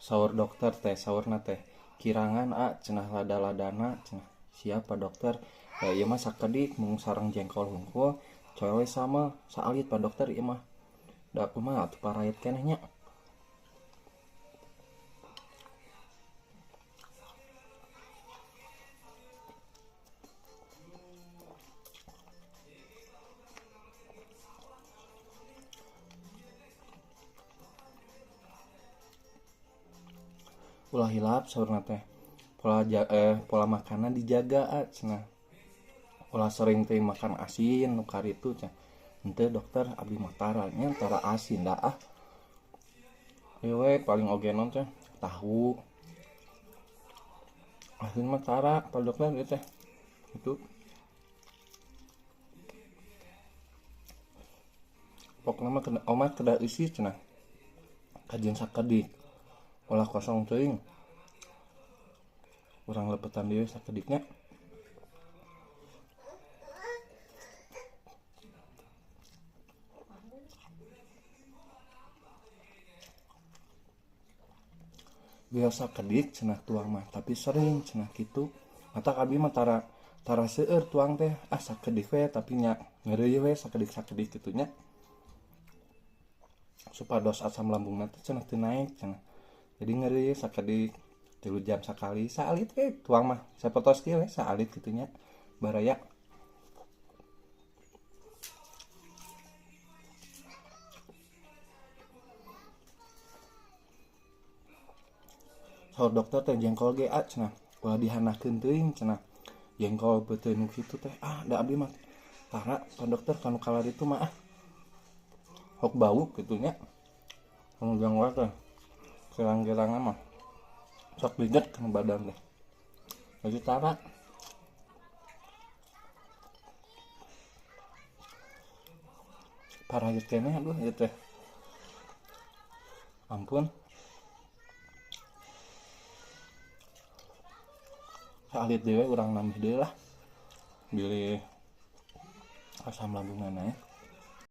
Saur dokter teh saurna teh kirangan cenah lada-ladana cenah siapa dokter ya ieu mah sakedik mung sareng jengkol hungkul coe sama saalit pak dokter ieu mah da kumaha atuh parayet keneh nya. Ulah hilap saurna teh pola makanan dijaga cenah ulah sering teh makan asin nu karitu cenah henteu dokter abdi mah taranya tara asin da ieu we paling oge non teh tahu asin mah tara pak dokter ieu teh itu pokna mah omat kada isi cenah kajian sakedik ulah kosong teuing urang lepetan deui sakediknya. Biasa kedik cenah tuang mah tapi sering cenah kitu mata abi mah tara tara seueur tuang teh sakedik we tapi nya ngeureuyeuh we sakedik kitu nya supados asam lambungna teh cenah teu naek cenah jadi ngeureuyeuh sakedik 3 jam sakali saalit we tuang mah sapotos kieu we saalit kitu nya baraya. Saur dokter teh jengkol ge cenah ulah dihanakeun teuing cenah jengkol beuteun nu kitu teh da abdi mah tara pak dokter kanu kalar itu mah hok bau kitu nya anu jengkol teh kirang-kirangan mah sok liget kana badan teh jadi tara parayut keneh aduh ieu teh ampun saalit dewe urang nambah deui lah bilih asam lambungna naik.